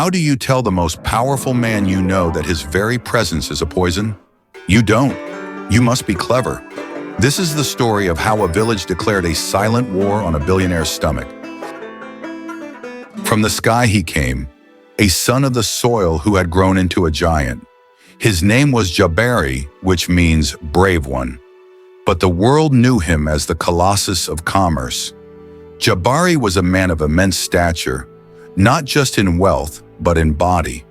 How do you tell the most powerful man you know that his very presence is a poison? You don't. You must be clever. This is the story of how a village declared a silent war on a billionaire's stomach. From the sky he came, a son of the soil who had grown into a giant. His name was Jabari, which means brave one. But the world knew him as the Colossus of Commerce. Jabari was a man of immense stature, not just in wealth, but in body.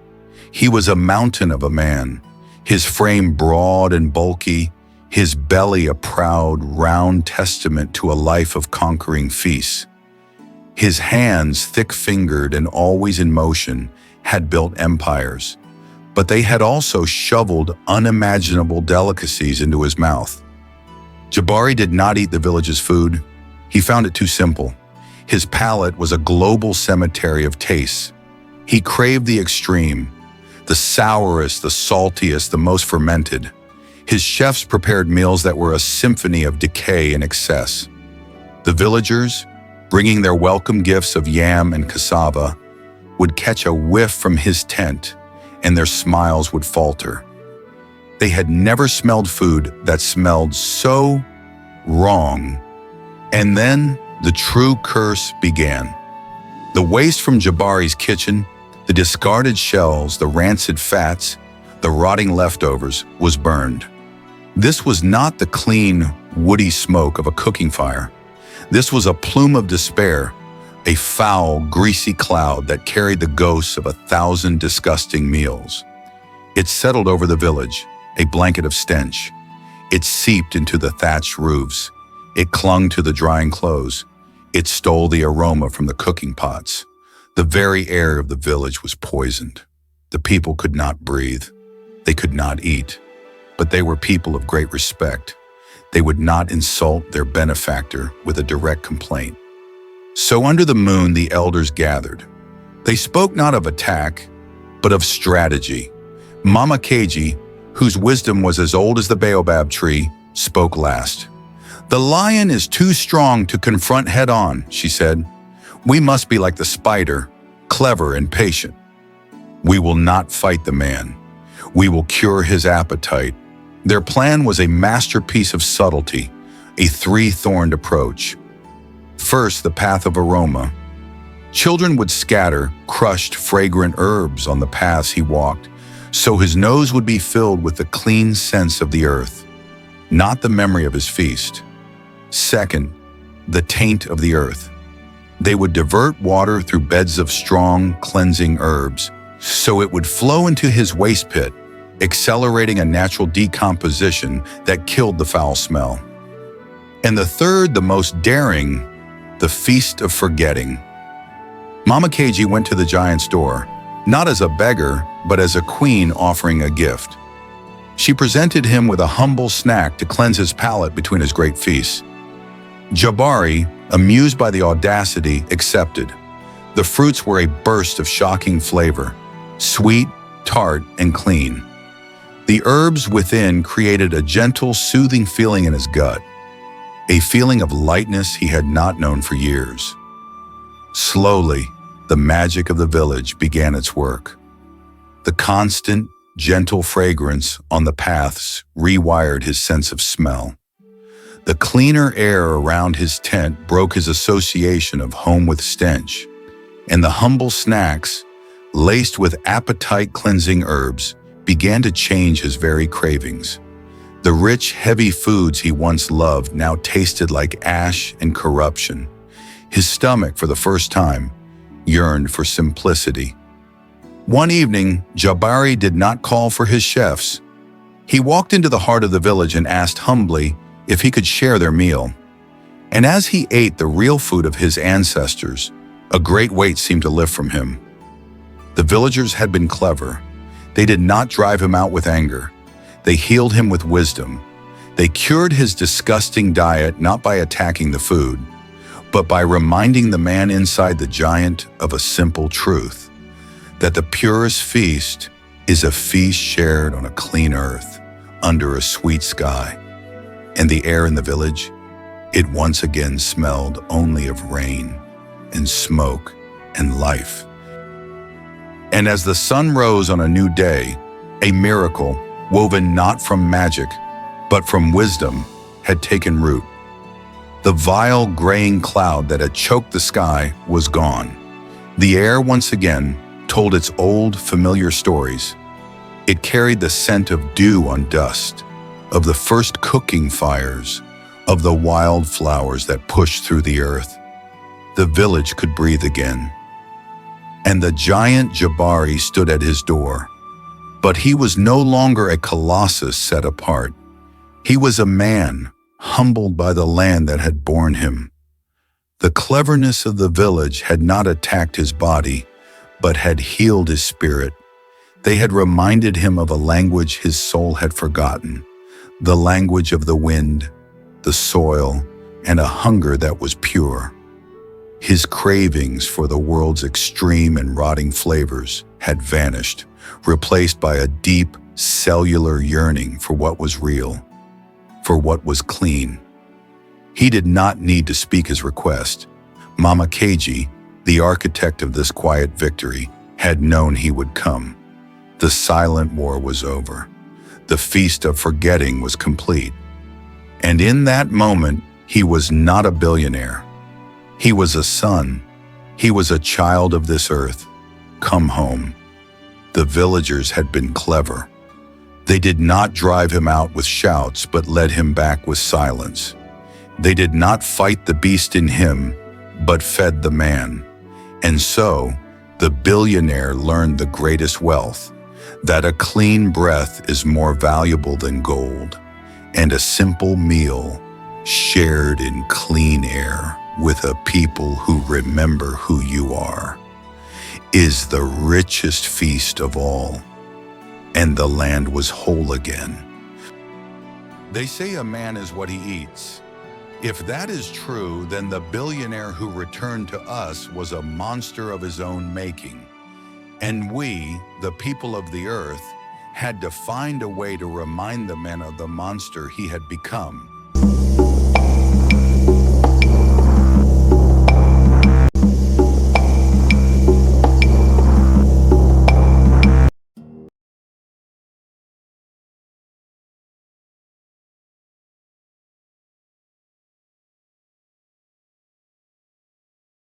He was a mountain of a man, his frame broad and bulky, his belly a proud, round testament to a life of conquering feasts. His hands, thick-fingered and always in motion, had built empires, but they had also shoveled unimaginable delicacies into his mouth. Jabari did not eat the village's food. He found it too simple. His palate was a global cemetery of tastes. He craved the extreme, the sourest, the saltiest, the most fermented. His chefs prepared meals that were a symphony of decay and excess. The villagers, bringing their welcome gifts of yam and cassava, would catch a whiff from his tent, and their smiles would falter. They had never smelled food that smelled so wrong. And then the true curse began. The waste from Jabari's kitchen, the discarded shells, the rancid fats, the rotting leftovers, was burned. This was not the clean, woody smoke of a cooking fire. This was a plume of despair, a foul, greasy cloud that carried the ghosts of 1,000 disgusting meals. It settled over the village, a blanket of stench. It seeped into the thatched roofs. It clung to the drying clothes. It stole the aroma from the cooking pots. The very air of the village was poisoned. The people could not breathe. They could not eat. But they were people of great respect. They would not insult their benefactor with a direct complaint. So under the moon the elders gathered. They spoke not of attack, but of strategy. Mama Keiji, whose wisdom was as old as the baobab tree, spoke last. "The lion is too strong to confront head-on," she said. "We must be like the spider, clever and patient. We will not fight the man. We will cure his appetite." Their plan was a masterpiece of subtlety, a three-thorned approach. First, the path of aroma. Children would scatter crushed, fragrant herbs on the paths he walked, so his nose would be filled with the clean sense of the earth, not the memory of his feast. Second, the taint of the earth. They would divert water through beds of strong, cleansing herbs, so it would flow into his waste pit, accelerating a natural decomposition that killed the foul smell. And the third, the most daring, the feast of forgetting. Mama Keiji went to the giant's door, not as a beggar, but as a queen offering a gift. She presented him with a humble snack to cleanse his palate between his great feasts. Jabari, amused by the audacity, accepted. The fruits were a burst of shocking flavor, sweet, tart, and clean. The herbs within created a gentle, soothing feeling in his gut, a feeling of lightness he had not known for years. Slowly, the magic of the village began its work. The constant, gentle fragrance on the paths rewired his sense of smell. The cleaner air around his tent broke his association of home with stench, and the humble snacks, laced with appetite-cleansing herbs, began to change his very cravings. The rich, heavy foods he once loved now tasted like ash and corruption. His stomach, for the first time, yearned for simplicity. One evening, Jabari did not call for his chefs. He walked into the heart of the village and asked humbly if he could share their meal. And as he ate the real food of his ancestors, a great weight seemed to lift from him. The villagers had been clever. They did not drive him out with anger. They healed him with wisdom. They cured his disgusting diet not by attacking the food, but by reminding the man inside the giant of a simple truth, that the purest feast is a feast shared on a clean earth, under a sweet sky. And the air in the village, it once again smelled only of rain and smoke and life. And as the sun rose on a new day, a miracle, woven not from magic, but from wisdom, had taken root. The vile graying cloud that had choked the sky was gone. The air once again told its old, familiar stories. It carried the scent of dew on dust, of the first cooking fires, of the wild flowers that pushed through the earth. The village could breathe again. And the giant Jabari stood at his door. But he was no longer a colossus set apart. He was a man, humbled by the land that had borne him. The cleverness of the village had not attacked his body, but had healed his spirit. They had reminded him of a language his soul had forgotten, the language of the wind, the soil, and a hunger that was pure. His cravings for the world's extreme and rotting flavors had vanished, replaced by a deep, cellular yearning for what was real, for what was clean. He did not need to speak his request. Mama Keiji, the architect of this quiet victory, had known he would come. The silent war was over. The feast of forgetting was complete. And in that moment, he was not a billionaire. He was a son. He was a child of this earth. Come home. The villagers had been clever. They did not drive him out with shouts, but led him back with silence. They did not fight the beast in him, but fed the man. And so, the billionaire learned the greatest wealth, that a clean breath is more valuable than gold, and a simple meal shared in clean air with a people who remember who you are is the richest feast of all. And the land was whole again. They say a man is what he eats. If that is true, then the billionaire who returned to us was a monster of his own making. And we, the people of the earth, had to find a way to remind the man of the monster he had become.